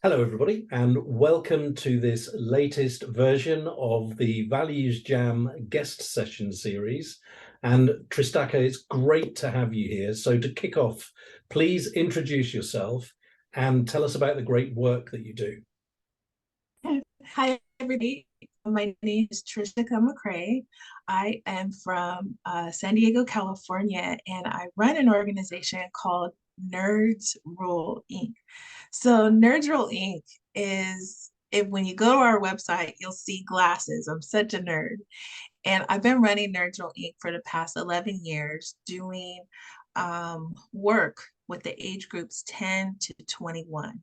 Hello, everybody, and welcome to this latest version of the ValuesJam guest session series. And Tristaca, it's great to have you here. So to kick off, please introduce yourself and tell us about the great work that you do. Hi, everybody. My name is Tristaca McCray. I am from San Diego, California, and I run an organization called Nerds Rule Inc. So Nerds Rule Inc. is, when you go to our website, you'll see glasses. I'm such a nerd. And I've been running Nerds Rule Inc. for the past 11 years, doing work with the age groups 10 to 21.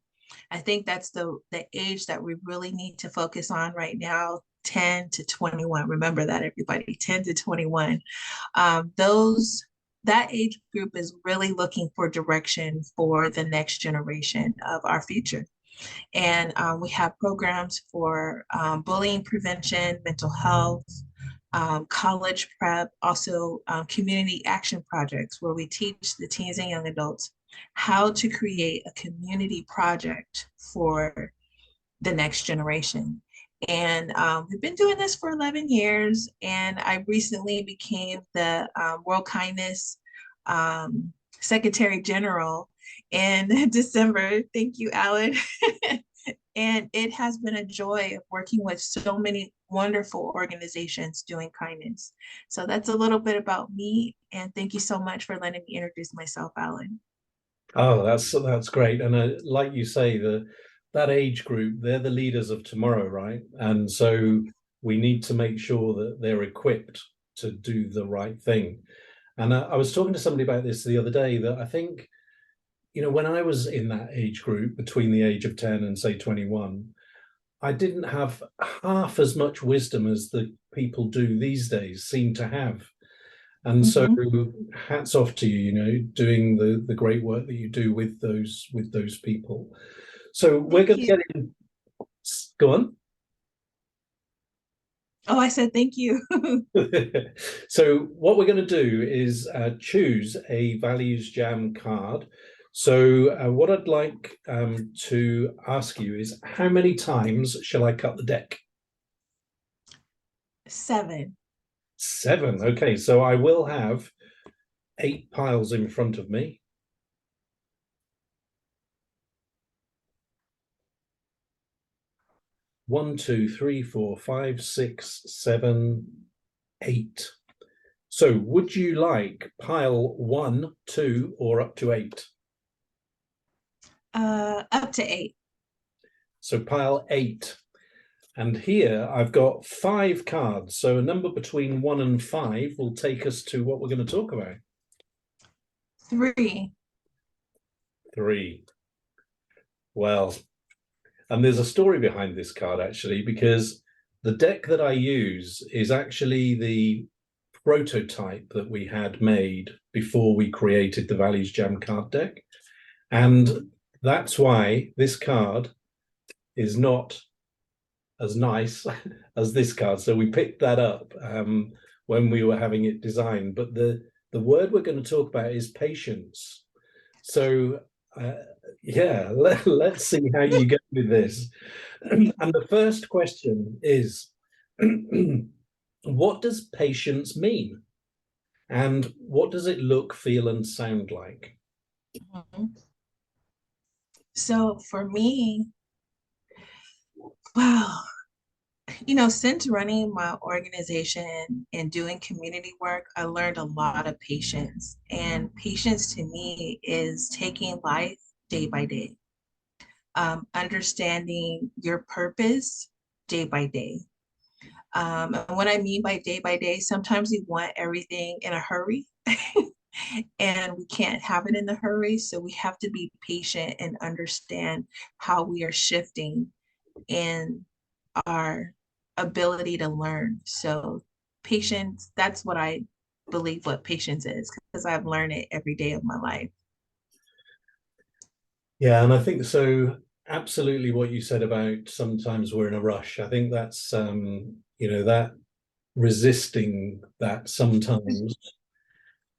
I think that's the age that we really need to focus on right now, 10 to 21. Remember that, everybody, 10 to 21. That age group is really looking for direction for the next generation of our future. And we have programs for bullying prevention, mental health, college prep, also community action projects where we teach the teens and young adults how to create a community project for the next generation. And we've been doing this for 11 years, and I recently became the World Kindness Secretary General in December. Thank you, Alan. And it has been a joy of working with so many wonderful organizations doing kindness. So that's a little bit about me, and thank you so much for letting me introduce myself, Alan. Oh, that's great. And like you say, that age group, they're the leaders of tomorrow, right? And so we need to make sure that they're equipped to do the right thing. And I was talking to somebody about this the other day, that I think, when I was in that age group between the age of 10 and say 21, I didn't have half as much wisdom as the people do these days seem to have. And so hats off to you, doing the great work that you do with those people. So we're going to get in. Go on. Oh, I said thank you. So what we're going to do is choose a ValuesJam card. So what I'd like to ask you is, how many times shall I cut the deck? 7. 7. Okay, so I will have 8 piles in front of me. 1, 2, 3, 4, 5, 6, 7, 8. So would you like pile 1, 2, or up to 8? Up to 8. So pile 8. And here I've got 5 cards. So a number between 1 and 5 will take us to what we're going to talk about. 3. 3. Well, and there's a story behind this card, actually, because the deck that I use is actually the prototype that we had made before we created the ValuesJam card deck. And that's why this card is not as nice as this card. So we picked that up when we were having it designed. But the word we're going to talk about is patience. So yeah, let's see how you get with this. And the first question is, what does patience mean? And what does it look, feel, and sound like? So for me, wow, since running my organization and doing community work, I learned a lot of patience. And patience to me is taking life day by day, understanding your purpose day by day. And what I mean by day, sometimes we want everything in a hurry. And we can't have it in a hurry. So we have to be patient and understand how we are shifting in our ability to learn. So patience, that's what I believe what patience is, because I've learned it every day of my life. Yeah, and I think so. Absolutely what you said about sometimes we're in a rush. I think that's, that resisting that sometimes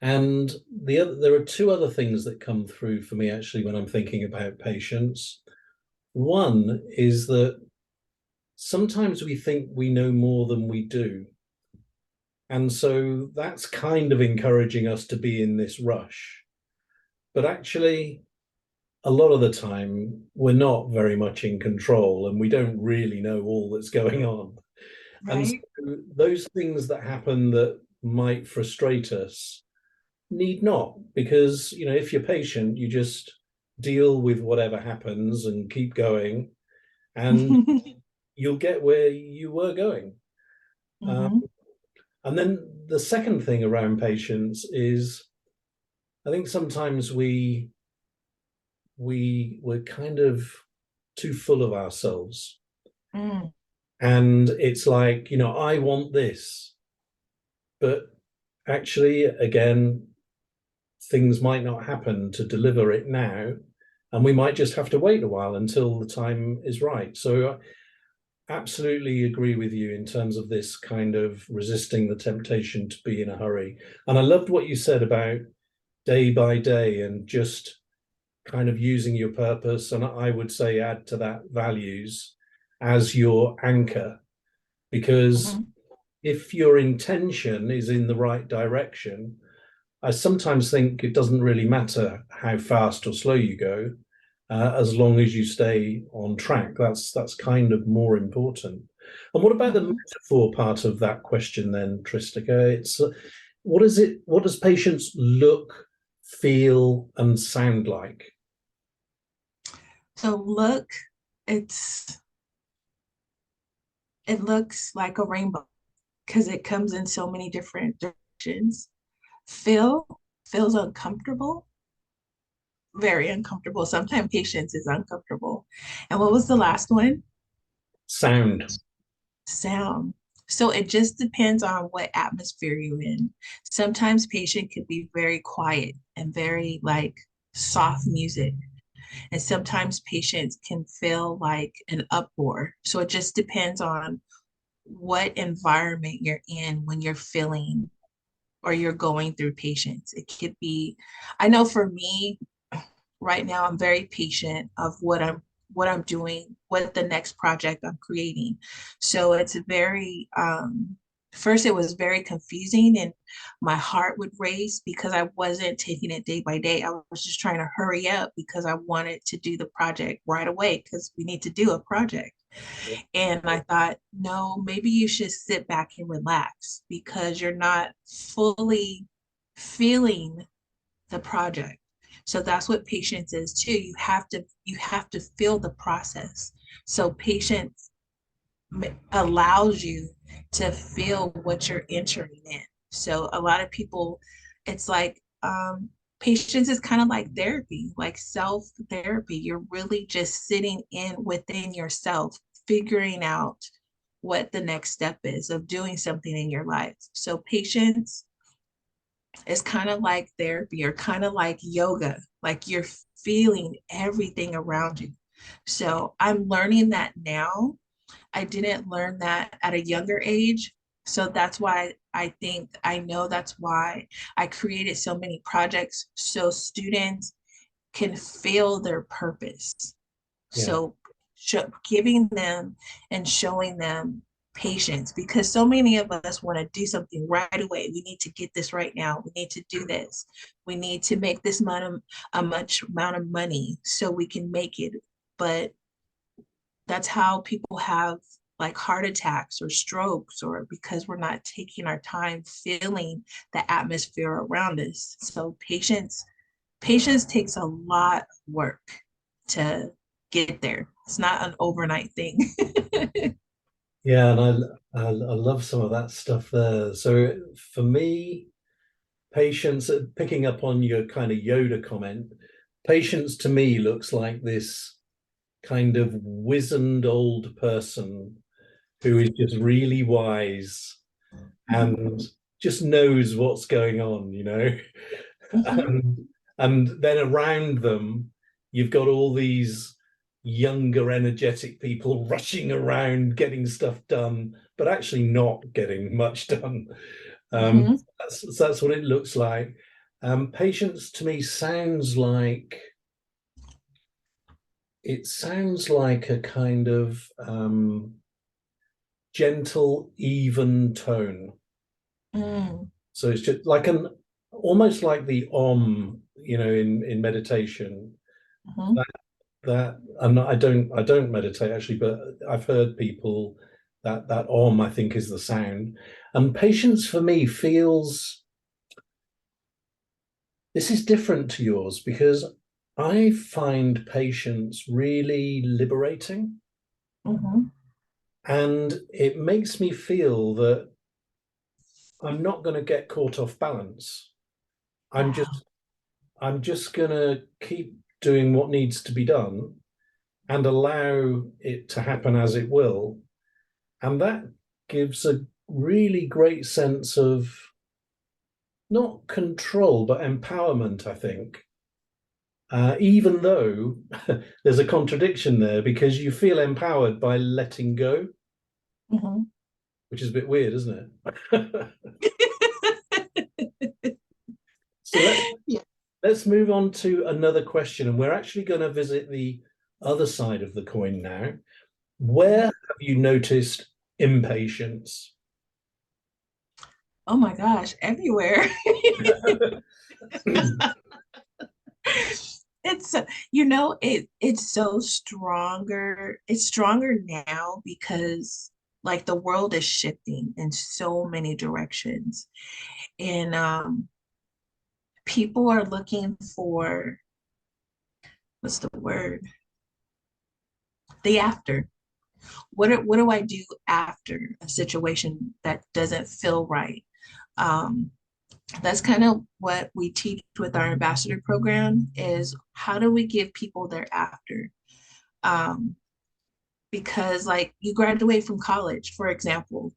And there are two other things that come through for me actually when I'm thinking about patience. One is that sometimes we think we know more than we do. And so that's kind of encouraging us to be in this rush. But actually, a lot of the time, we're not very much in control and we don't really know all that's going on. And so Right. those things that happen that might frustrate us need not, because, you know, if you're patient, you just deal with whatever happens and keep going, and you'll get where you were going. Um, Hmm. and then the second thing around patience is I think sometimes we're kind of too full of ourselves. Mm. And it's like, you know, I want this, but actually, again, things might not happen to deliver it now. And we might just have to wait a while until the time is right. So I absolutely agree with you in terms of this kind of resisting the temptation to be in a hurry. And I loved what you said about day by day and just kind of using your purpose. And I would say add to that values as your anchor, because Hmm. if your intention is in the right direction, I sometimes think it doesn't really matter how fast or slow you go, as long as you stay on track. That's kind of more important. And what about the Hmm. metaphor part of that question then, Tristaca? It's what is it? What does patience look, feel, and sound like? So look, it's it looks like a rainbow because it comes in so many different directions. Feel feels uncomfortable, very uncomfortable. Sometimes patience is uncomfortable. And what was the last one? Sound. Sound. So it just depends on what atmosphere you're in. Sometimes patient could be very quiet and very like soft music. And sometimes patients can feel like an uproar. So it just depends on what environment you're in when you're feeling or you're going through patience. It could be, I know for me, right now I'm very patient of what I'm doing, what the next project I'm creating. So it's very first it was very confusing and my heart would race because I wasn't taking it day by day. I was just trying to hurry up because I wanted to do the project right away because we need to do a project. And I thought, no, maybe you should sit back and relax because you're not fully feeling the project. So that's what patience is too. You have to feel the process. So patience allows you to feel what you're entering in. So a lot of people, it's like patience is kind of like therapy, like self therapy. You're really just sitting in within yourself, figuring out what the next step is of doing something in your life. So patience it's kind of like therapy or kind of like yoga, like you're feeling everything around you. So I'm learning that now. I didn't learn that at a younger age. So that's why I think I know that's why I created so many projects so students can feel their purpose. Yeah. So giving them and showing them patience because so many of us want to do something right away. We need to get this right now. We need to do this. We need to make this much amount of money so we can make it. But that's how people have like heart attacks or strokes or because we're not taking our time feeling the atmosphere around us. So patience takes a lot of work to get there. It's not an overnight thing. Yeah, and I love some of that stuff there. So for me, patience, picking up on your kind of Yoda comment, patience to me looks like this kind of wizened old person who is just really wise and just knows what's going on, you know. Mhm. and, and then around them, you've got all these younger, energetic people rushing around, getting stuff done, but actually not getting much done. Um, Mhm. that's what it looks like. Patience to me sounds like a kind of gentle, even tone. Mm, So it's just like an almost like the Om, in meditation. mhm, That I don't meditate actually, but I've heard people that Om I think is the sound. And patience for me feels this is different to yours because I find patience really liberating. mhm. And it makes me feel that I'm not going to get caught off balance. I'm Wow. just I'm just going to keep doing what needs to be done and allow it to happen as it will. And that gives a really great sense of not control, but empowerment, I think. Even though there's a contradiction there because you feel empowered by letting go, Mhm. which is a bit weird, isn't it? So Yeah. let's move on to another question. And we're actually going to visit the other side of the coin now. Where Mhm. have you noticed impatience? Oh my gosh, everywhere. It's it's so stronger. It's stronger now because like the world is shifting in so many directions. And people are looking for what's the word? The after. What do I do after a situation that doesn't feel right? Um, that's kind of what we teach with our ambassador program is how do we give people their after? Um, because like you graduate from college, for example,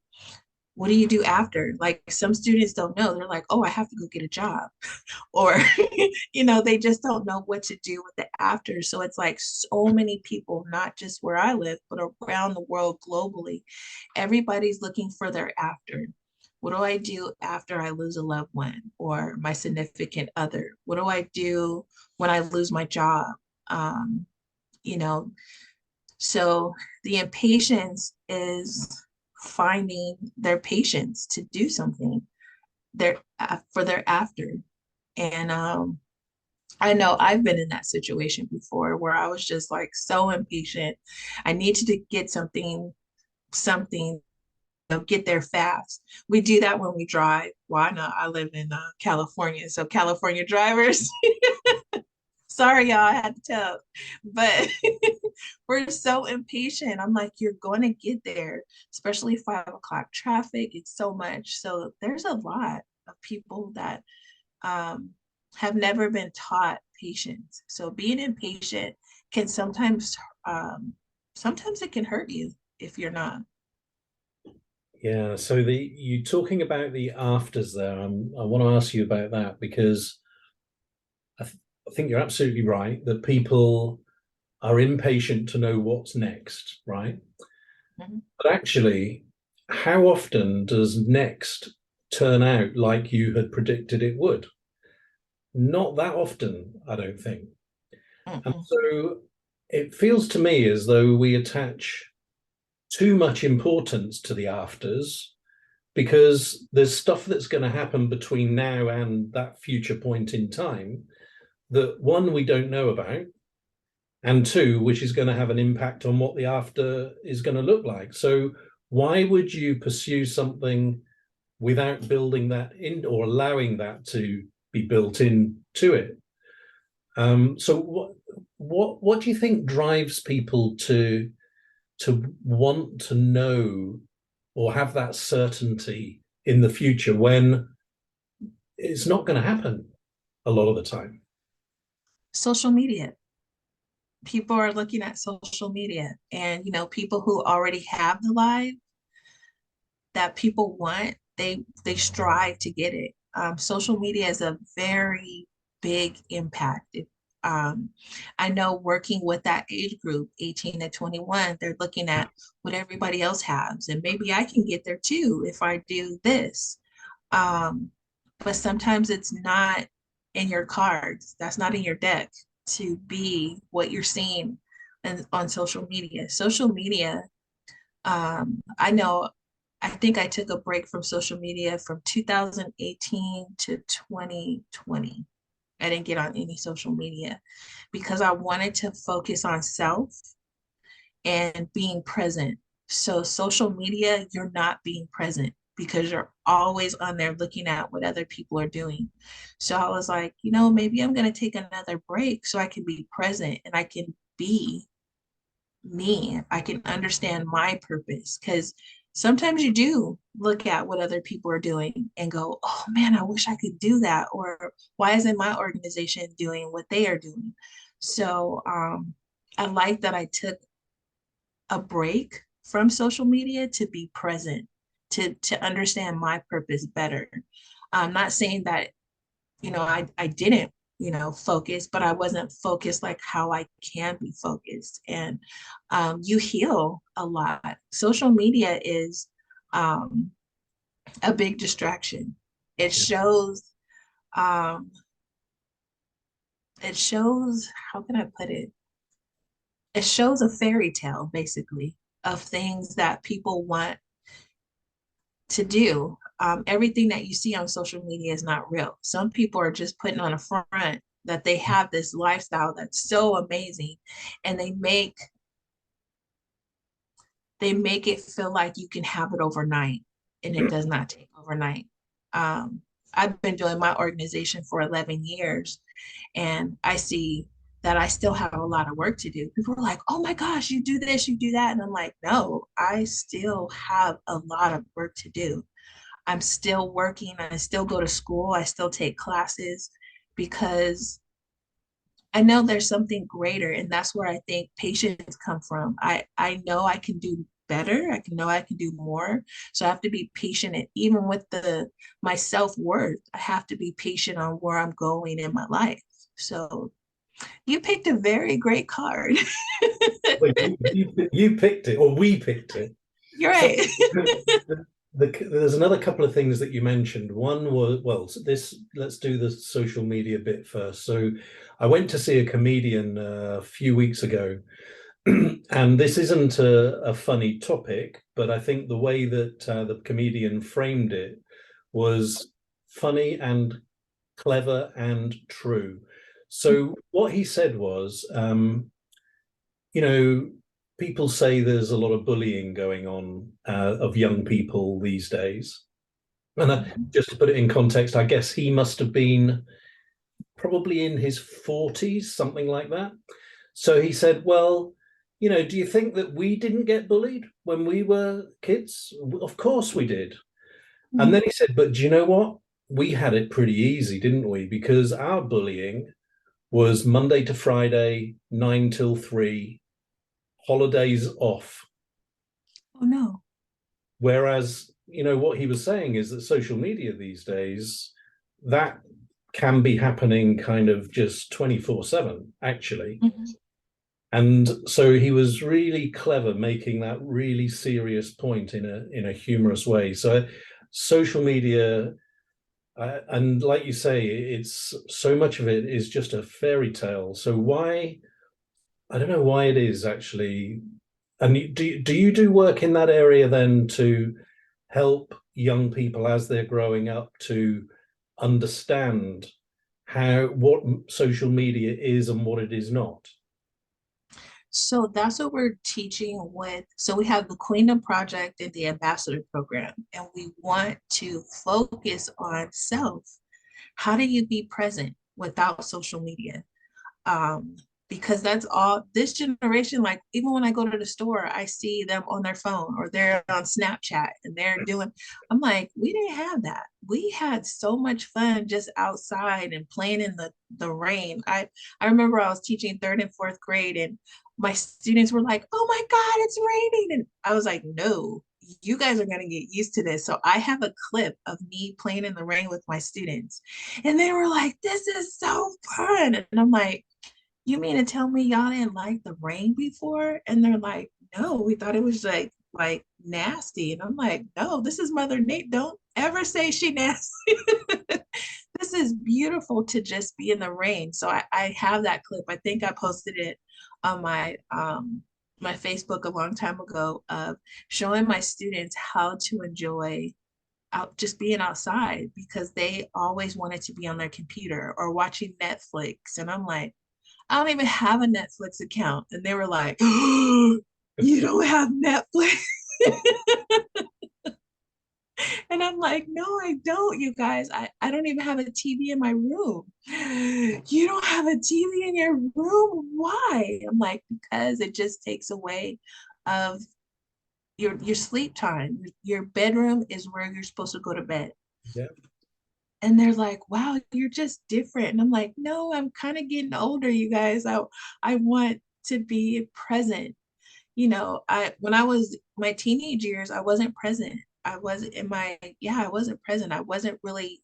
what do you do after? Like some students don't know. They're like, oh, I have to go get a job. Or, they just don't know what to do with the after. So it's like so many people, not just where I live, but around the world globally, everybody's looking for their after. What do I do after I lose a loved one or my significant other? What do I do when I lose my job? Um, you know, so the impatience is finding their patience to do something their for their after. And I know I've been in that situation before where I was just like so impatient. I needed to get something, get there fast. We do that when we drive. Why not? I live in California, so California drivers. Sorry, y'all, I had to tell. But we're so impatient. I'm like, you're going to get there, especially 5 o'clock traffic. It's so much. So there's a lot of people that um, have never been taught patience. So being impatient can sometimes it can hurt you if you're not. Yeah, so the you talking about the afters there. I want to ask you about that because I think you're absolutely right that people are impatient to know what's next, right? Mhm. But actually, how often does next turn out like you had predicted it would? Not that often, I don't think. And Mm-mm. so it feels to me as though we attach too much importance to the afters because there's stuff that's going to happen between now and that future point in time that one, we don't know about, and two, which is going to have an impact on what the after is going to look like. So, why would you pursue something without building that in or allowing that to be built in to it? So, what do you think drives people to want to know or have that certainty in the future when it's not going to happen a lot of the time? Social media. People are looking at social media and people who already have the life that people want, they strive to get it. Social media is a very big impact. Um, I know working with that age group, 18 to 21, they're looking at what everybody else has, and maybe I can get there too if I do this. Um, but sometimes it's not. in your cards. That's not in your deck to be what you're seeing on social media. Social media, I know, I think I took a break from social media from 2018 to 2020. I didn't get on any social media because I wanted to focus on self and being present. So social media, you're not being present because you're always on there looking at what other people are doing. So I was like, maybe I'm going to take another break so I can be present and I can be me. I can understand my purpose because sometimes you do look at what other people are doing and go, oh man, I wish I could do that. Or why isn't my organization doing what they are doing? So I like that I took a break from social media to be present, to understand my purpose better. I'm not saying that, I didn't, focus, but I wasn't focused like how I can be focused. And you heal a lot. Social media is a big distraction. It shows, um, how can I put it? It shows a fairy tale, basically, of things that people want to do. Everything that you see on social media is not real. Some people are just putting on a front that they have this lifestyle that's so amazing, and they make it feel like you can have it overnight, and it does not take overnight. Um, I've been doing my organization for 11 years, and I see that I still have a lot of work to do. People are like, oh my gosh, you do this, you do that. And I'm like, no, I still have a lot of work to do. I'm still working. I still go to school. I still take classes because I know there's something greater. And that's where I think patience come from. I know I can do better. I can do more. So I have to be patient. And even with my self-worth, I have to be patient on where I'm going in my life. So you picked a very great card. Well, you picked it, or we picked it. You're So right. there's another couple of things that you mentioned. One was, well, let's do the social media bit first. So I went to see a comedian a few weeks ago, and this isn't a funny topic, but I think the way that the comedian framed it was funny and clever and true. So what he said was, you know, people say there's a lot of bullying going on of young people these days. And just to put it in context, I guess he must have been probably in his 40s, something like that. So he said, well, do you think that we didn't get bullied when we were kids? Of course we did. And then he said, but do you know what? We had it pretty easy, didn't we? Because our bullying was Monday to Friday, 9 till 3, holidays off. Oh no. Whereas, what he was saying is that social media these days, that can be happening kind of just 24/7, actually. Mm-hmm. And so he was really clever making that really serious point in a humorous way. So social media, and like you say, it's so much of it is just a fairy tale. So why, I don't know why it is actually. And do you do work in that area then to help young people as they're growing up to understand what social media is and what it is not? So that's what we're teaching with. So we have the Queendom Project and the Ambassador Program, and we want to focus on self. How do you be present without social media? Um, because that's all this generation, like even when I go to the store, I see them on their phone or they're on Snapchat and they're doing, I'm like, we didn't have that. We had so much fun just outside and playing in the rain. I remember I was teaching third and fourth grade and my students were like, oh my God, it's raining. And I was like, no, you guys are going to get used to this. So I have a clip of me playing in the rain with my students. And they were like, this is so fun. And I'm like, you mean to tell me y'all didn't like the rain before? And they're like, no, we thought it was like nasty. And I'm like, no, this is Mother Nate. Don't ever say she nasty. this is beautiful to just be in the rain. So I have that clip. I think I posted it on my Facebook a long time ago of showing my students how to enjoy out just being outside because they always wanted to be on their computer or watching Netflix. And I'm like, I don't even have a Netflix account. And they were like, oh, you don't have Netflix? And I'm like, no, I don't, you guys. I don't even have a TV in my room. You don't have a TV in your room? Why? I'm like, because it just takes away of your sleep time. Your bedroom is where you're supposed to go to bed. Yeah. And they're like, wow, you're just different. And I'm like, no, I'm kind of getting older, you guys. I want to be present. You know, I when I was my teenage years, I wasn't present. I wasn't in my, yeah, I wasn't present. I wasn't really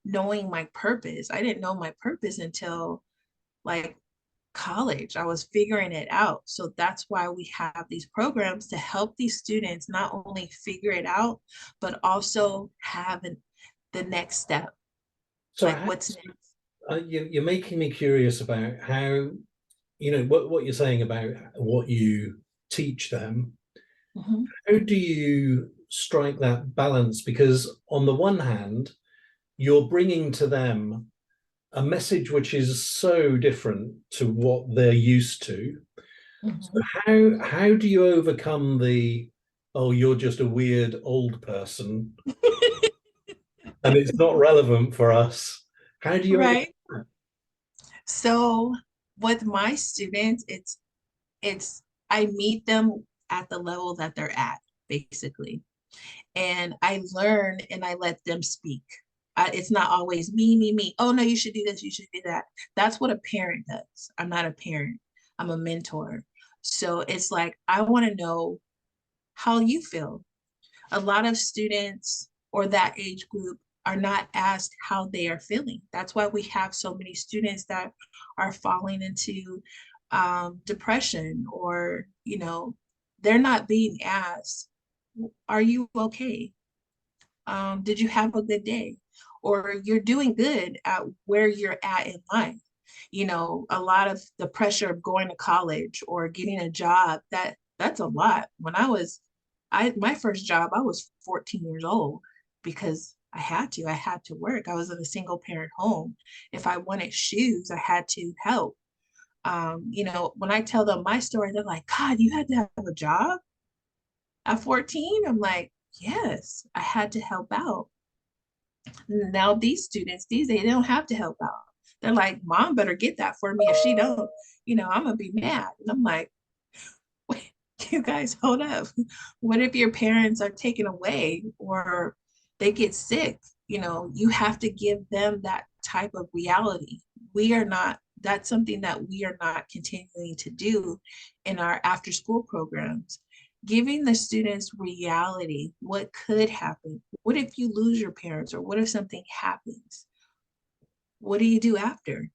knowing my purpose. I didn't know my purpose until like college. I was figuring it out. So that's why we have these programs to help these students not only figure it out, but also have the next step. So Like what's next? you're making me curious about how, what you're saying about what you teach them. Mhm. How do you strike that balance? Because on the one hand, you're bringing to them a message which is so different to what they're used to. So Mhm. how do you overcome the, oh, you're just a weird old person and it's not relevant for us? How do you overcome Right. So with my students, it's I meet them at the level that they're at, basically. And I learn and I let them speak. It's not always me, me, me. Oh no, you should do this, you should do that. That's what a parent does. I'm not a parent. I'm a mentor. So it's like I want to know how you feel. A lot of students or that age group are not asked how they are feeling. That's why we have so many students that are falling into depression or, they're not being asked, are you okay? Did you have a good day? Or you're doing good at where you're at in life. A lot of the pressure of going to college or getting a job, that's a lot. When I my first job, I was 14 years old because I had to work. I was in a single parent home. If I wanted shoes, I had to help. When I tell them my story, they're like, God, you had to have a job at 14? I'm like, yes, I had to help out. Now these students these days, they don't have to help out. They're like, mom better get that for me. If she don't, I'm gonna be mad. And I'm like, wait, you guys hold up. What if your parents are taken away or they get sick? You have to give them that type of reality. We are not, that's something that we are not continuing to do in our after school programs. Giving the students reality, what could happen? What if you lose your parents or what if something happens? What do you do after?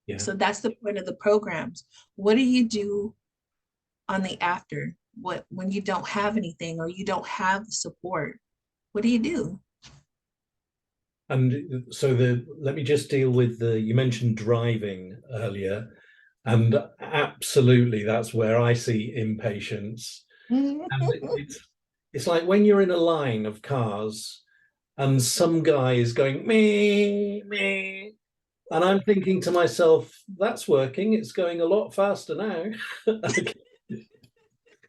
Yeah. So that's the point of the programs. What do you do on the after? What when you don't have anything or you don't have the support? What do you do? And so let me just deal with you mentioned driving earlier, and absolutely that's where I see impatience. And it's like when you're in a line of cars and some guy is going me, me, and I'm thinking to myself, that's working, it's going a lot faster now. Okay.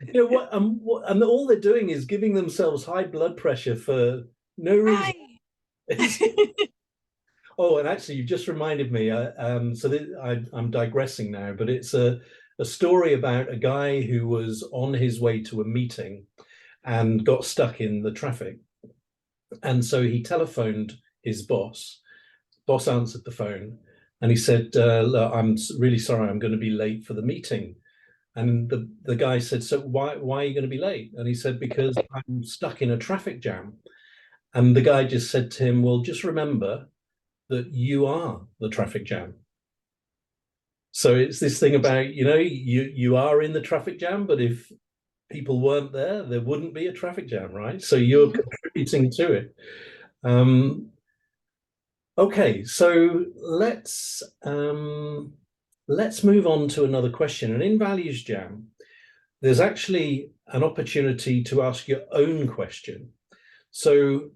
And all they're doing is giving themselves high blood pressure for no reason. Right. It's, oh, and actually, you just reminded me. I'm digressing now, but it's a story about a guy who was on his way to a meeting and got stuck in the traffic, and so he telephoned his boss. Boss answered the phone, and he said, "Look, I'm really sorry, I'm going to be late for the meeting." And the guy said, "So why are you going to be late?" And he said, "Because I'm stuck in a traffic jam." And the guy just said to him, "Well, just remember that you are the traffic jam." So it's this thing about, you are in the traffic jam, but if people weren't there, there wouldn't be a traffic jam, right? So you're Mhm. contributing to it. Um, Okay, so let's move on to another question. And in Values Jam, there's actually an opportunity to ask your own question. So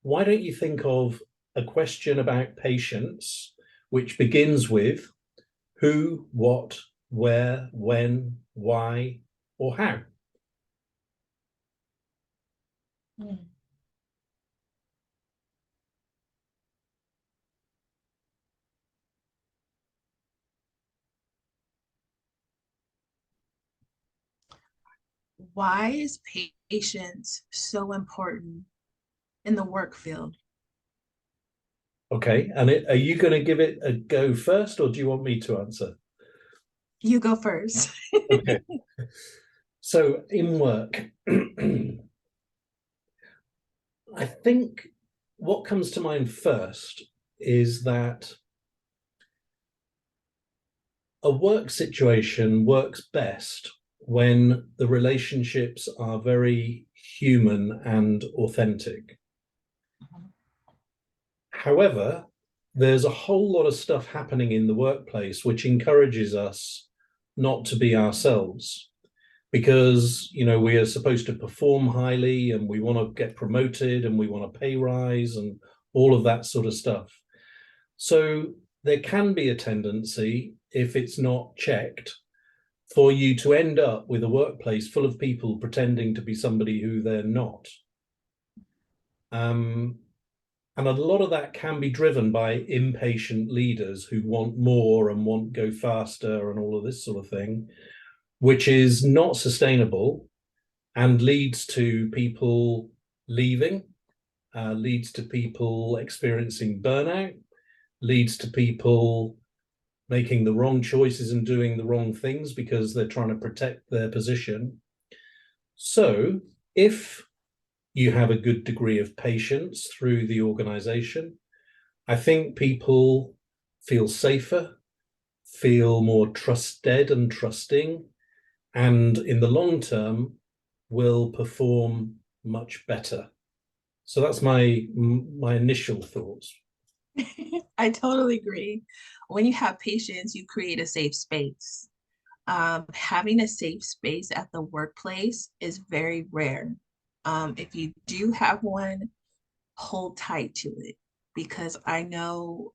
why don't you think of a question about patience, which begins with who, what, where, when, why, or how? Why is patience so important in the work field? Okay, and are you going to give it a go first, or do you want me to answer? You go first. Okay, so in work, I think what comes to mind first is that a work situation works best when the relationships are very human and authentic. However, there's a whole lot of stuff happening in the workplace which encourages us not to be ourselves, because we are supposed to perform highly and we want to get promoted and we want a pay rise and all of that sort of stuff. So there can be a tendency, if it's not checked, for you to end up with a workplace full of people pretending to be somebody who they're not. And a lot of that can be driven by impatient leaders who want more and want go faster and all of this sort of thing, which is not sustainable and leads to people leaving, leads to people experiencing burnout, leads to people making the wrong choices and doing the wrong things because they're trying to protect their position. So if you have a good degree of patience through the organization, I think people feel safer, feel more trusted and trusting, and in the long term will perform much better. So that's my initial thoughts. I totally agree. When you have patience, you create a safe space. Having a safe space at the workplace is very rare. If you do have one, hold tight to it, because I know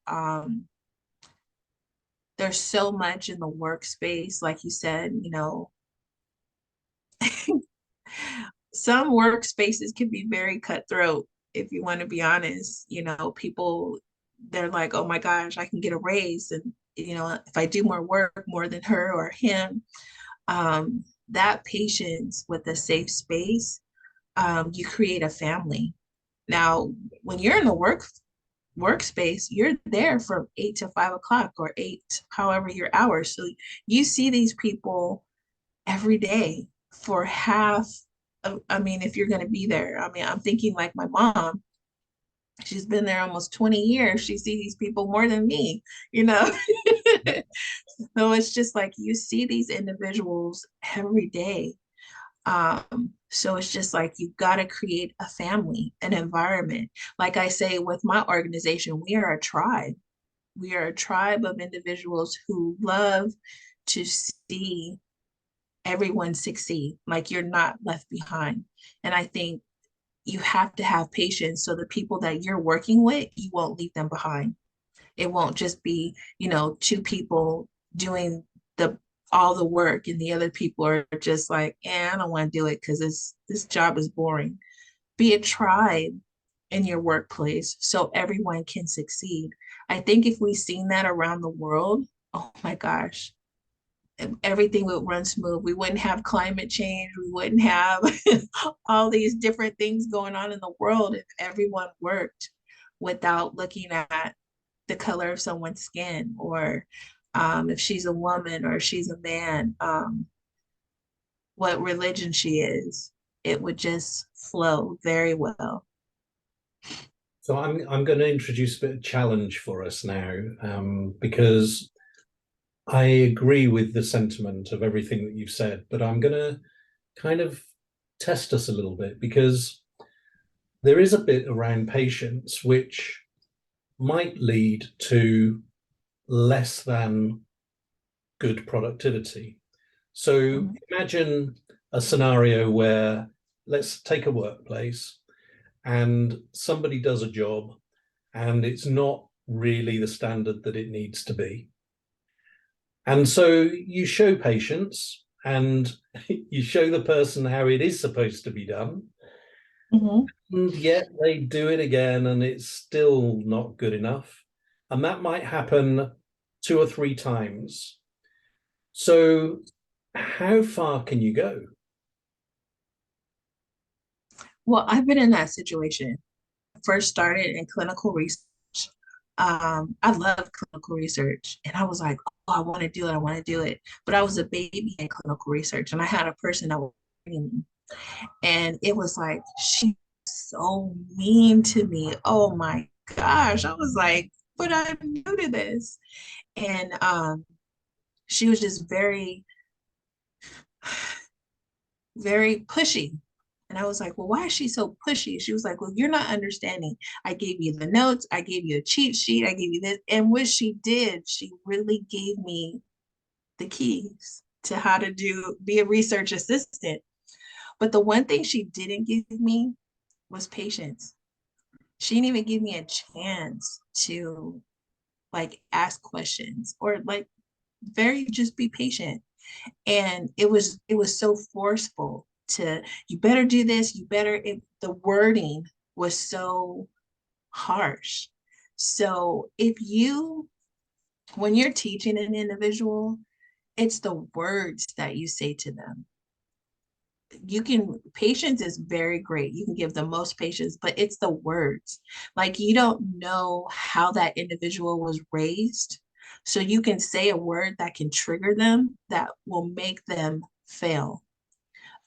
there's so much in the workspace, like you said, some workspaces can be very cutthroat, if you want to be honest. People, they're like, oh my gosh, I can get a raise. And, if I do more work, more than her or him, that patience with a safe space, you create a family. Now, when you're in the workspace, you're there from 8 to 5 o'clock or eight, however your hours. So you see these people every day for half of, I mean, if you're going to be there. I mean, I'm thinking like my mom, she's been there almost 20 years. She sees these people more than me, you know? So it's just like you see these individuals every day. So it's just like you've got to create a family, an environment. Like I say with my organization, we are a tribe. We are a tribe of individuals who love to see everyone succeed, like you're not left behind. And I think you have to have patience so the people that you're working with, you won't leave them behind. It won't just be, two people doing the all the work and the other people are just like, I don't want to do it because this job is boring. Be a tribe in your workplace so everyone can succeed. I think if we've seen that around the world, oh my gosh, everything would run smooth. We wouldn't have climate change. We wouldn't have all these different things going on in the world if everyone worked without looking at the color of someone's skin, or if she's a woman or she's a man, what religion she is. It would just flow very well. So I'm going to introduce a bit of challenge for us now, because I agree with the sentiment of everything that you've said, but I'm going to kind of test us a little bit, because there is a bit around patience which might lead to less than good productivity. So imagine a scenario where, let's take a workplace, and somebody does a job and it's not really the standard that it needs to be. And so you show patience and you show the person how it is supposed to be done. Mm-hmm. And yet they do it again and it's still not good enough. And that might happen 2 or 3 times. So, how far can you go? Well, I've been in that situation. First started in clinical research. I love clinical research, and I was like, oh, I want to do it. I want to do it. But I was a baby in clinical research, and I had a person that was training me, and it was like she was so mean to me. Oh my gosh, I was like, but I'm new to this, and she was just very pushy. And I was like, well, why is she so pushy? She was like, well, you're not understanding. I gave you the notes, I gave you a cheat sheet, I gave you this. And what she did, she really gave me the keys to how to be a research assistant. But the one thing she didn't give me was patience. She didn't even give me a chance to like ask questions or like very just be patient. And it was so forceful to, you better do this, you better, the wording was so harsh. So when you're teaching an individual, it's the words that you say to them. Patience is very great, you can give the most patience, but it's the words. Like, you don't know how that individual was raised, so you can say a word that can trigger them, that will make them fail.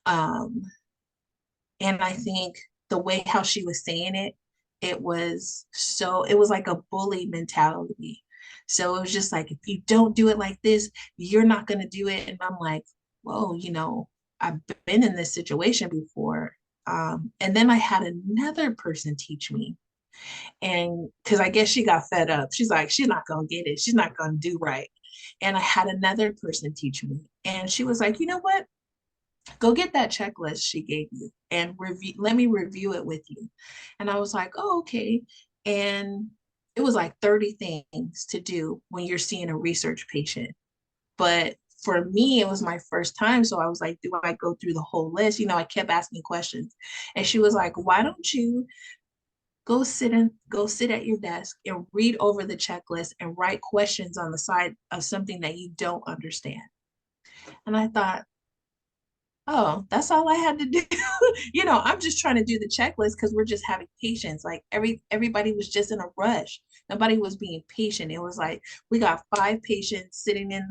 um and I think the way how she was saying it, it was like a bully mentality. So it was just like, if you don't do it like this, you're not going to do it. And I'm like, whoa, I've been in this situation before. And then I had another person teach me, and because I guess she got fed up, she's like, she's not going to get it, she's not going to do right. And I had another person teach me, and she was like, you know what, go get that checklist she gave you and let me review it with you. And I was like, oh, okay. And it was like 30 things to do when you're seeing a research patient. But for me, it was my first time. So I was like, do I go through the whole list? I kept asking questions. And she was like, why don't you go sit at your desk and read over the checklist and write questions on the side of something that you don't understand. And I thought, oh, that's all I had to do. I'm just trying to do the checklist because we're just having patience. Like, everybody was just in a rush. Nobody was being patient. It was like, we got 5 patients sitting in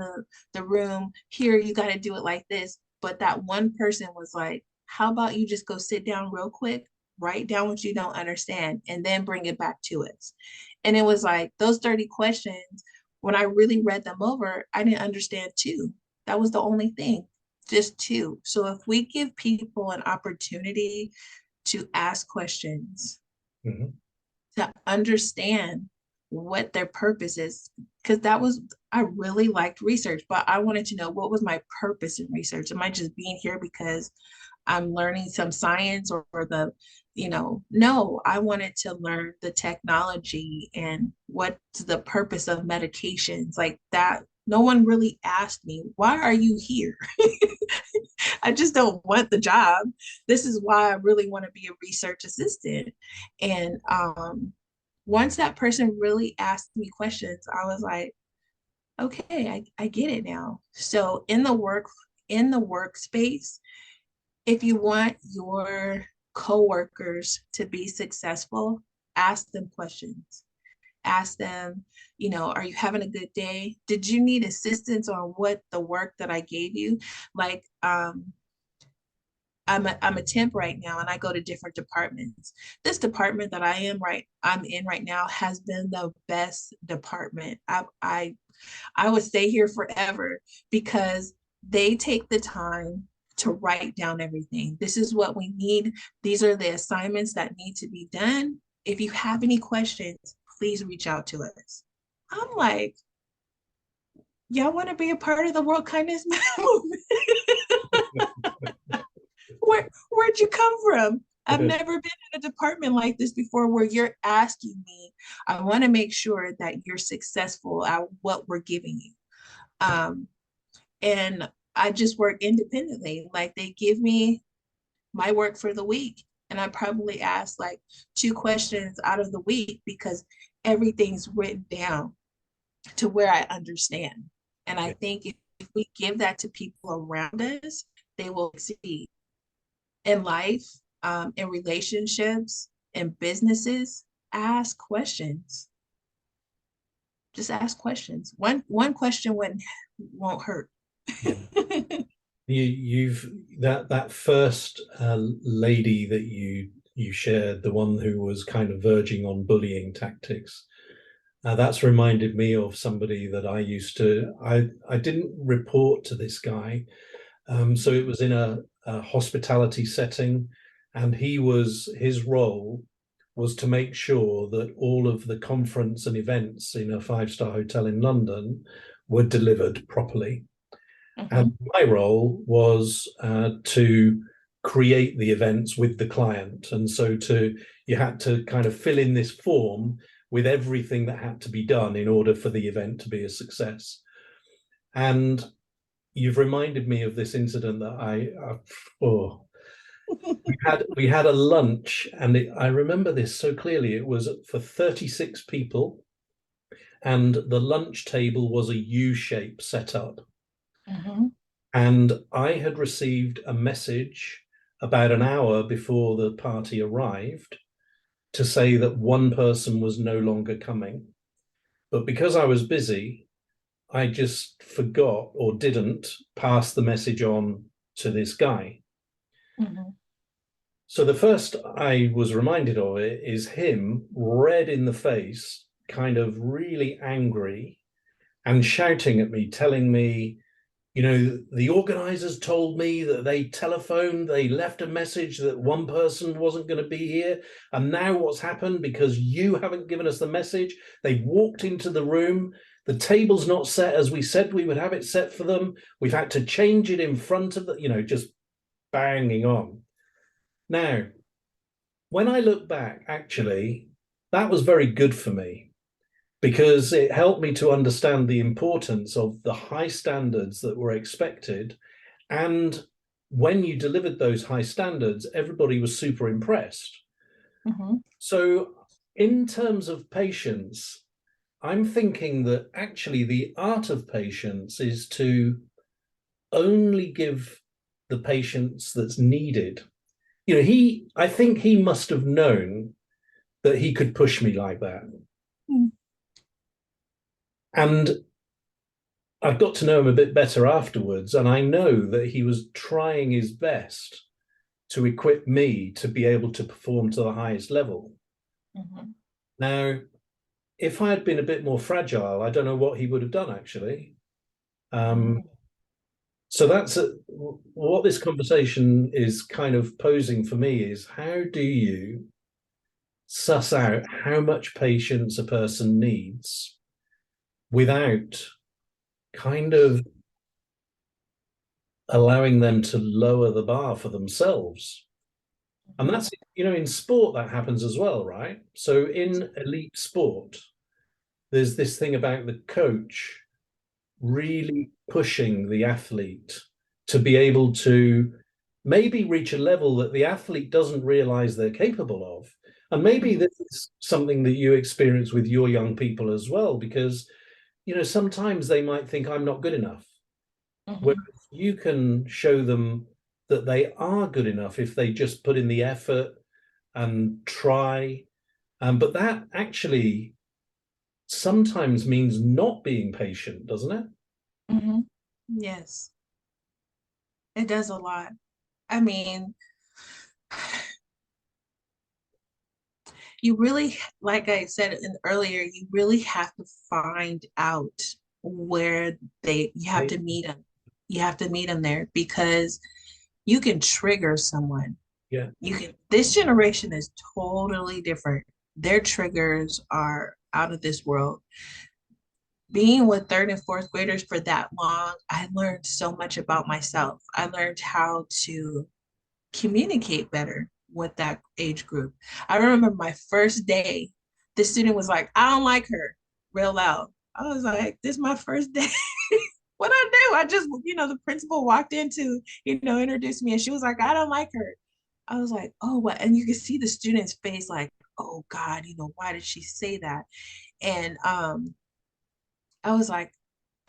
the room. Here, you got to do it like this. But that one person was like, how about you just go sit down real quick, write down what you don't understand, and then bring it back to us. And it was like those 30 questions, when I really read them over, I didn't understand two. That was the only thing, just two. So if we give people an opportunity to ask questions, Mm-hmm. to understand what their purpose is, because I really liked research, but I wanted to know, what was my purpose in research? Am I just being here because I'm learning some science, or no, I wanted to learn the technology and what's the purpose of medications like that. No one really asked me, why are you here? I just don't want the job. This is why I really want to be a research assistant. And once that person really asked me questions, I was like, okay, I get it now. So in the workspace, if you want your coworkers to be successful, ask them questions. Ask them, are you having a good day? Did you need assistance on what the work that I gave you? Like, I'm a temp right now, and I go to different departments. This department that I'm in right now has been the best department. I would stay here forever because they take the time to write down everything. This is what we need. These are the assignments that need to be done. If you have any questions, please reach out to us. I'm like, y'all want to be a part of the World Kindness Movement? Where'd you come from? I've never been in a department like this before where you're asking me. I want to make sure that you're successful at what we're giving you. And I just work independently. Like, they give me my work for the week, and I probably ask like 2 questions out of the week because everything's written down to where I understand. And I think if we give that to people around us, they will succeed in life, in relationships, in businesses. Ask questions. Just ask questions. One question won't hurt. Yeah. You've that first lady that you shared, the one who was kind of verging on bullying tactics. That's reminded me of somebody that I used to. I didn't report to this guy, so it was in a hospitality setting, and his role was to make sure that all of the conference and events in a 5-star hotel in London were delivered properly. And my role was to create the events with the client. And so you had to kind of fill in this form with everything that had to be done in order for the event to be a success. And you've reminded me of this incident that we had a lunch, and I remember this so clearly. It was for 36 people, and the lunch table was a U-shape setup. And I had received a message about an hour before the party arrived to say that one person was no longer coming. But because I was busy, I just forgot or didn't pass the message on to this guy. So the first I was reminded of it is him, red in the face, kind of really angry and shouting at me, telling me, you know, the organizers told me that they left a message that one person wasn't going to be here. And now what's happened, because you haven't given us the message, they've walked into the room. The table's not set as we said we would have it set for them. We've had to change it in front of the, just banging on. Now, when I look back, actually, that was very good for me, because it helped me to understand the importance of the high standards that were expected. And when you delivered those high standards, everybody was super impressed. So in terms of patience, I'm thinking that actually the art of patience is to only give the patience that's needed. I think he must have known that he could push me like that. And I've got to know him a bit better afterwards, and I know that he was trying his best to equip me to be able to perform to the highest level. Now, if I had been a bit more fragile, I don't know what he would have done, actually. So that's what this conversation is kind of posing for me, is how do you suss out how much patience a person needs without kind of allowing them to lower the bar for themselves. And that's, in sport, that happens as well, right? So in elite sport, there's this thing about the coach really pushing the athlete to be able to maybe reach a level that the athlete doesn't realize they're capable of. And maybe this is something that you experience with your young people as well, because sometimes they might think I'm not good enough. Whereas you can show them that they are good enough if they just put in the effort and try. But that actually sometimes means not being patient, doesn't it? Yes, it does a lot. I mean, you really, like I said earlier, you really have to find out where you have to meet them. You have to meet them there, because you can trigger someone. Yeah. This generation is totally different. Their triggers are out of this world. Being with third and fourth graders for that long, I learned so much about myself. I learned how to communicate better with that age group. I remember my first day, the student was like, I don't like her, real loud. I was like, this is my first day. What I do? I just, the principal walked in to, introduce me, and she was like, I don't like her. I was like, oh, what? And you could see the student's face like, oh God, why did she say that? And I was like,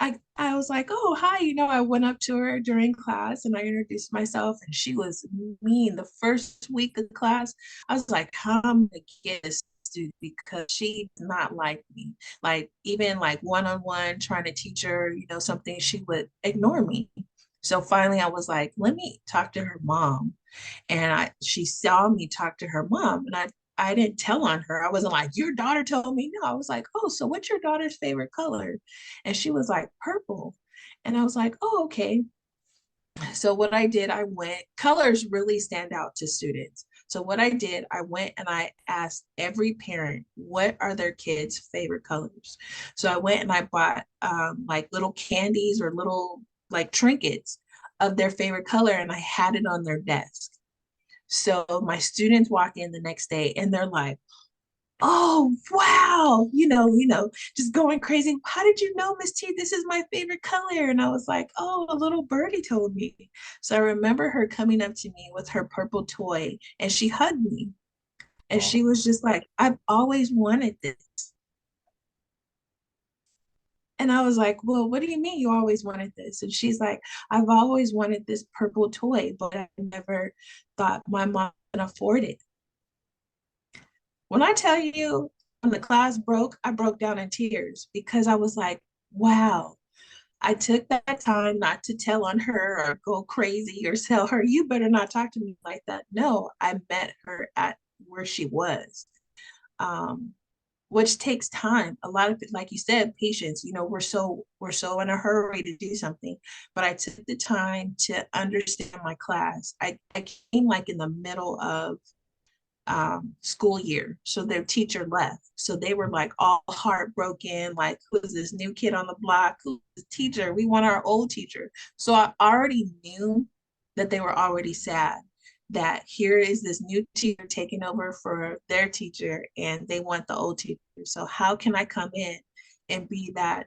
I was like, oh, hi, I went up to her during class and I introduced myself, and she was mean the first week of class. I was like, I'm gonna get this student because she did not like me. Like, even like one-on-one trying to teach her, something, she would ignore me. So finally I was like, let me talk to her mom. And she saw me talk to her mom, and I didn't tell on her. I wasn't like, your daughter told me. No, I was like, oh, so what's your daughter's favorite color? And she was like, purple. And I was like, oh, okay. So what I did, I went, colors really stand out to students. So what I did, I went and I asked every parent, what are their kids' favorite colors? So I went and I bought like little candies or little like trinkets of their favorite color, and I had it on their desk. So my students walk in the next day and they're like, oh wow, just going crazy. How did you know, Miss T, this is my favorite color? And I was like, oh, a little birdie told me. So I remember her coming up to me with her purple toy, and she hugged me, and she was just like, I've always wanted this. And I was like, well, what do you mean you always wanted this? And she's like, I've always wanted this purple toy, but I never thought my mom could afford it. When I tell you, when the class broke, I broke down in tears because I was like, wow, I took that time not to tell on her or go crazy or tell her, you better not talk to me like that. No, I met her at where she was, um, which takes time. A lot of, like you said, patience. We're so in a hurry to do something, but I took the time to understand my class. I came like in the middle of school year. So their teacher left. So they were like all heartbroken, like, who is this new kid on the block? Who's the teacher? We want our old teacher. So I already knew that they were already sad that here is this new teacher taking over for their teacher and they want the old teacher. So how can I come in and be that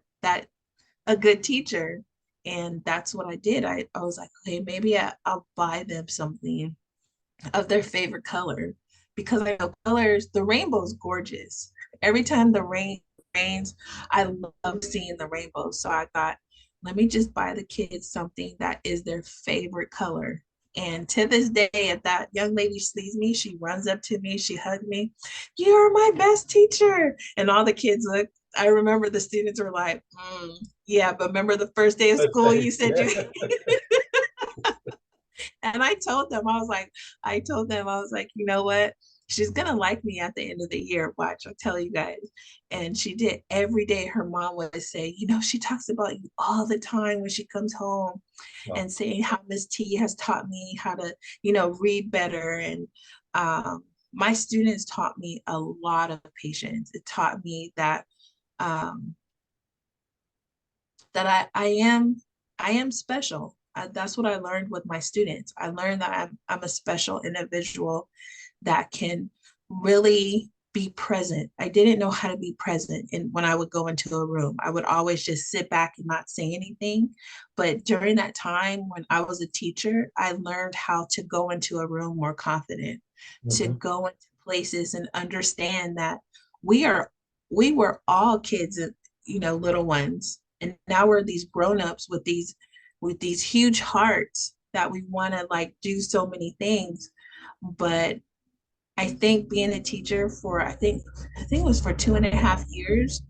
a good teacher? And that's what I did. I was like, okay, maybe I'll buy them something of their favorite color, because I know colors, the rainbow is gorgeous. Every time the rain rains, I love seeing the rainbow. So I thought, let me just buy the kids something that is their favorite color. And to this day, if that young lady sees me, she runs up to me, she hugged me. You're my best teacher. And all the kids look. I remember the students were like, yeah, but remember the first day of school, you said you. And I was like, you know what? She's gonna like me at the end of the year. Watch, I'll tell you guys. And she did. Every day her mom would say, she talks about you all the time when she comes home, Wow. and saying how Miss T has taught me how to, read better. And my students taught me a lot of patience. It taught me that um, I am special. That's what I learned with my students. I learned that I'm a special individual that can really be present. I didn't know how to be present, and when I would go into a room, I would always just sit back and not say anything. But during that time when I was a teacher, I learned how to go into a room more confident, to Mhm. go into places and understand that we were all kids and little ones, and now we're these grown-ups with these huge hearts that we want to like do so many things. But I think being a teacher for I think it was for 2.5 years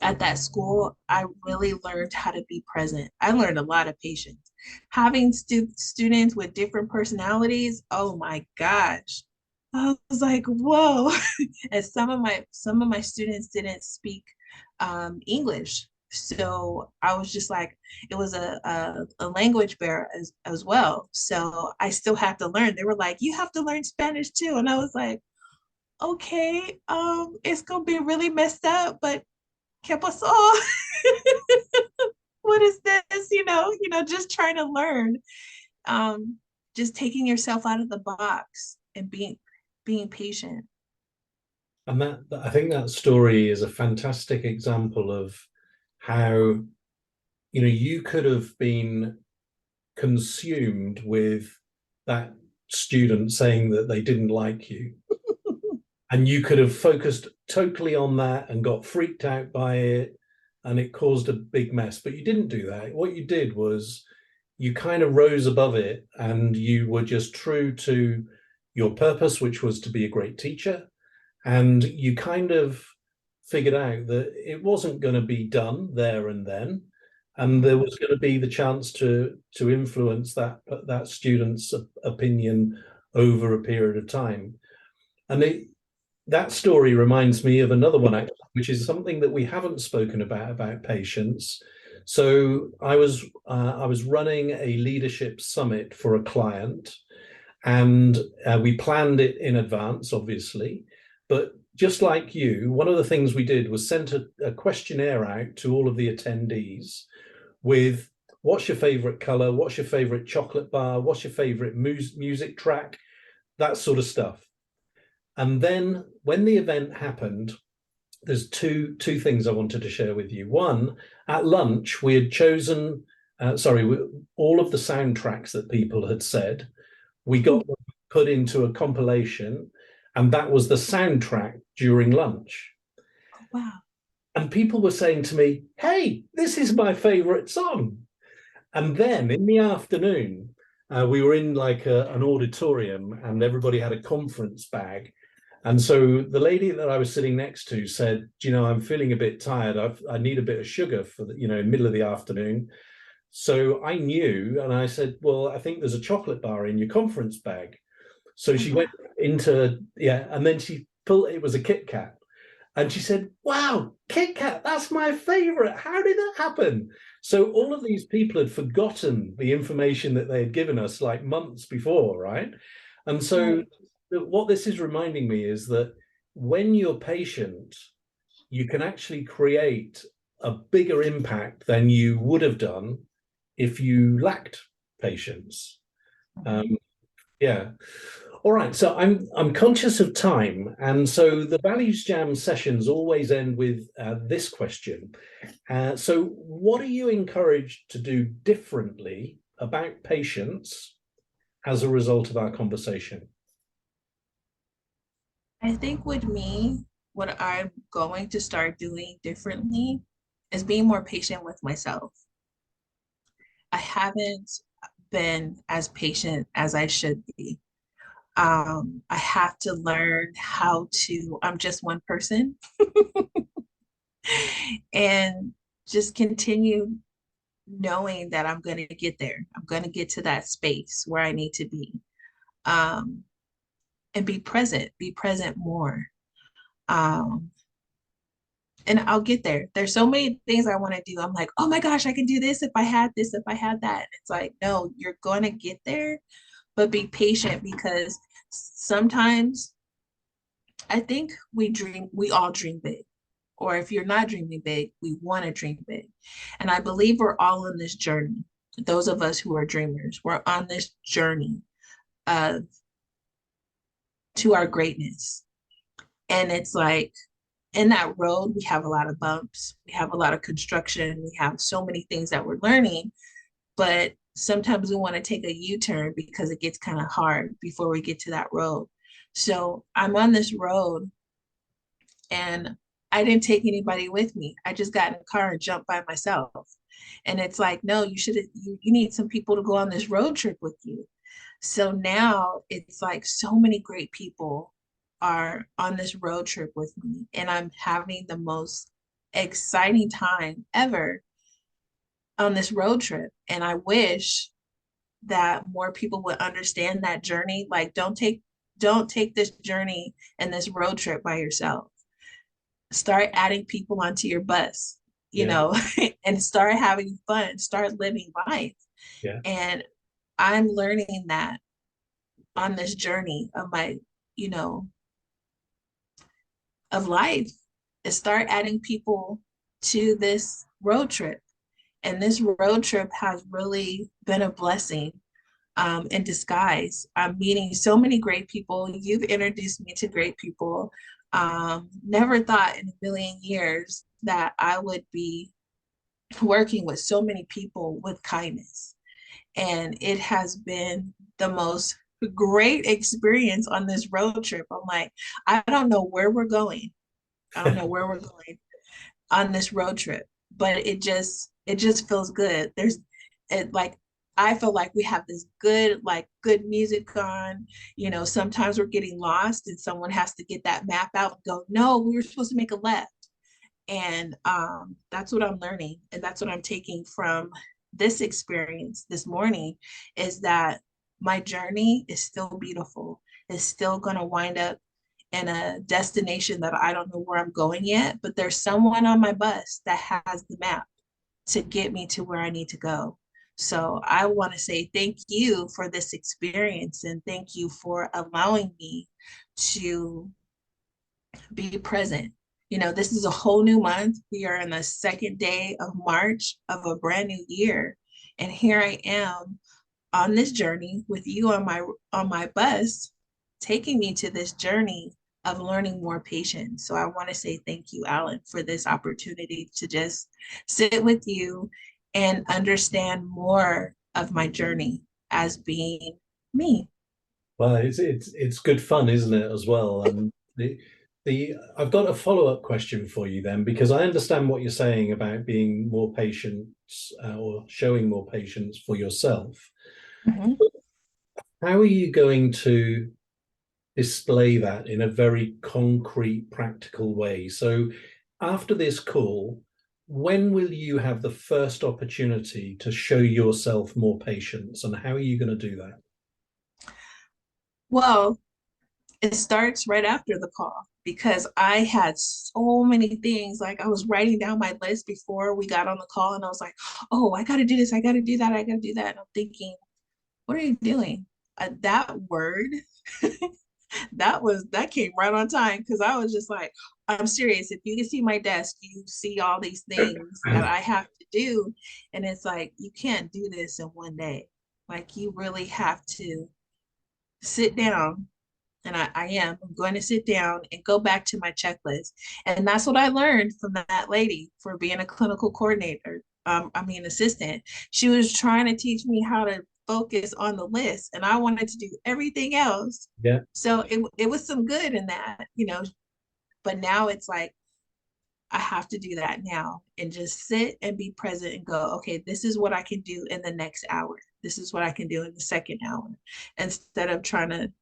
at that school, I really learned how to be present. I learned a lot of patience. Having students with different personalities, oh my gosh. I was like, whoa. And some of my students didn't speak English. So I was just like, it was a language barrier as well. So I still have to learn. They were like, you have to learn Spanish too. And I was like, okay, it's gonna be really messed up, but ¿qué pasó? What is this? Just trying to learn. Um, just taking yourself out of the box and being patient. And I think that story is a fantastic example of how, you could have been consumed with that student saying that they didn't like you. And you could have focused totally on that and got freaked out by it, and it caused a big mess. But you didn't do that. What you did was you kind of rose above it, and you were just true to your purpose, which was to be a great teacher. And you kind of figured out that it wasn't going to be done there and then, and there was going to be the chance to influence that student's opinion over a period of time. And that story reminds me of another one, actually, which is something that we haven't spoken about patience. So I was running a leadership summit for a client, and we planned it in advance, obviously. But just like you, one of the things we did was sent a questionnaire out to all of the attendees with, what's your favorite color, what's your favorite chocolate bar, what's your favorite music track, that sort of stuff. And then when the event happened, there's two things I wanted to share with you. One, at lunch, we had chosen, all of the soundtracks that people had said, we got them put into a compilation, and that was the soundtrack during lunch. Oh, wow. And people were saying to me, hey, this is my favorite song. And then in the afternoon, we were in like an auditorium, and everybody had a conference bag. And so the lady that I was sitting next to said, I'm feeling a bit tired. I need a bit of sugar for the, middle of the afternoon. So I knew, and I said, well, I think there's a chocolate bar in your conference bag. So she went into, and then it was a Kit Kat. And she said, wow, Kit Kat, that's my favorite. How did that happen? So all of these people had forgotten the information that they had given us like months before, right? And so what this is reminding me is that when you're patient, you can actually create a bigger impact than you would have done if you lacked patience. Yeah. All right. So I'm conscious of time, and so the Values Jam sessions always end with this question. So, what are you encouraged to do differently about patience as a result of our conversation? I think with me, what I'm going to start doing differently is being more patient with myself. I haven't been as patient as I should be. I have to learn I'm just one person and just continue knowing that I'm going to get there. I'm going to get to that space where I need to be. And be present more. Um, and I'll get there. There's so many things I want to do. I'm like, oh my gosh, I can do this if I had this, if I had that. And it's like, no, you're going to get there, but be patient, because sometimes I think we all dream big. Or if you're not dreaming big, we want to dream big. And I believe we're all on this journey. Those of us who are dreamers, we're on this journey of to our greatness. And it's like, in that road, we have a lot of bumps, we have a lot of construction, we have so many things that we're learning, but sometimes we want to take a U-turn because it gets kind of hard before we get to that road. So I'm on this road, and I didn't take anybody with me. I just got in a car and jumped by myself. And it's like, no, you need some people to go on this road trip with you. So now it's like so many great people are on this road trip with me, and I'm having the most exciting time ever on this road trip. And I wish that more people would understand that journey. Like, don't take this journey and this road trip by yourself. Start adding people onto your bus, Yeah. and start having fun, start living life. Yeah. And I'm learning that on this journey of my, you know, of life is start adding people to this road trip. And this road trip has really been a blessing in disguise. I'm meeting so many great people. You've introduced me to great people. Never thought in a million years that I would be working with so many people with kindness. And it has been the most great experience on this road trip. I'm like, I don't know where we're going. I don't know where we're going on this road trip, but it just feels good. There's it like I feel like we have this good music on. Sometimes we're getting lost and someone has to get that map out and go, no, we were supposed to make a left. And that's what I'm learning. And that's what I'm taking from this experience this morning is that my journey is still beautiful. It's still going to wind up in a destination that I don't know where I'm going yet, but there's someone on my bus that has the map to get me to where I need to go. So I want to say thank you for this experience and thank you for allowing me to be present. This is a whole new month. We are in the second day of March of a brand new year. And here I am on this journey with you on my bus, taking me to this journey of learning more patience. So I want to say thank you, Alan, for this opportunity to just sit with you and understand more of my journey as being me. Well, it's good fun, isn't it, as well? And the I've got a follow-up question for you then, because I understand what you're saying about being more patient or showing more patience for yourself. Mhm. How are you going to display that in a very concrete, practical way? So after this call, when will you have the first opportunity to show yourself more patience, and how are you going to do that? Well, it starts right after the call because I had so many things. Like I was writing down my list before we got on the call, and I was like, oh, I got to do this, I got to do that, I got to do that. And I'm thinking, what are you doing? That word, that came right on time because I was just like, I'm serious. If you can see my desk, you see all these things that I have to do. And it's like, you can't do this in one day. Like you really have to sit down and I'm going to sit down and go back to my checklist. And that's what I learned from that lady for being a clinical coordinator. Assistant. She was trying to teach me how to focus on the list, and I wanted to do everything else. Yeah. So it was some good in that. But now it's like I have to do that now and just sit and be present and go, okay, this is what I can do in the next hour. This is what I can do in the second hour. Instead of trying to,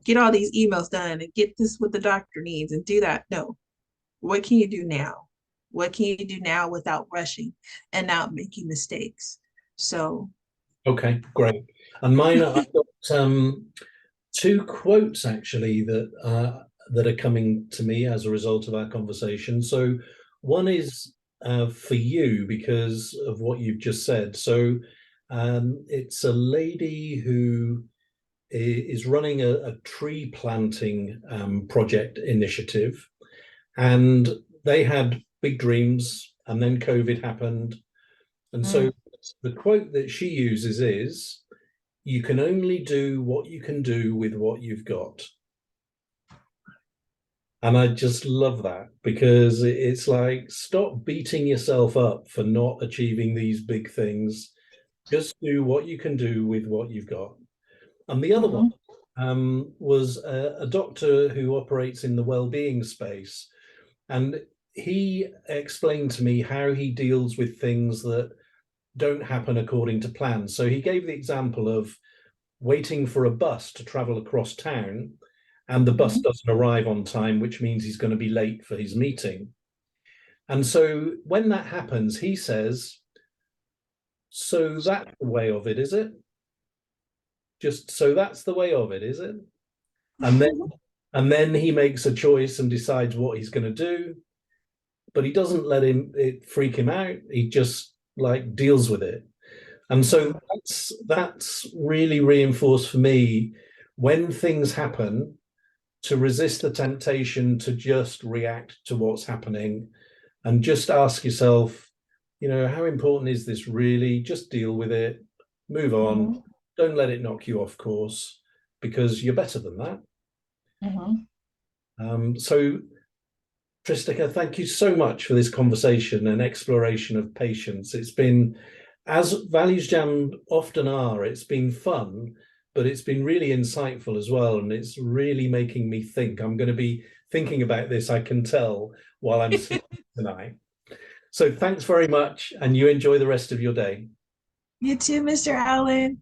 get all these emails done and get this what the doctor needs and do that. No. What can you do now? What can you do now without rushing and not making mistakes? So, Okay, great. And mine, I've got two quotes actually that are coming to me as a result of our conversation. So one is for you because of what you've just said. So it's a lady who is running a tree planting project initiative, and they had big dreams, and then COVID happened. And so mm, the quote that she uses is, you can only do what you can do with what you've got. And I just love that because it's like, stop beating yourself up for not achieving these big things. Just do what you can do with what you've got. And the other one mhm, was a doctor who operates in the well-being space. And he explained to me how he deals with things that don't happen according to plan. So he gave the example of waiting for a bus to travel across town, and the bus mhm, doesn't arrive on time, which means he's going to be late for his meeting. And so when that happens, he says, so that's the way of it, is it? Just so that's the way of it, is it? And then and then he makes a choice and decides what he's going to do, but he doesn't let it freak him out. He just like deals with it. And so that's really reinforced for me when things happen, to resist the temptation to just react to what's happening and just ask yourself, you know, how important is this really? Just deal with it, move on. Mhm. Don't let it knock you off course, because you're better than that. So Tristaca, thank you so much for this conversation and exploration of patience. It's been, as Values Jam often are, it's been fun, but it's been really insightful as well. And it's really making me think. I'm going to be thinking about this, I can tell, while I'm sleeping tonight. So thanks very much, and you enjoy the rest of your day. You too, Mr. Allen.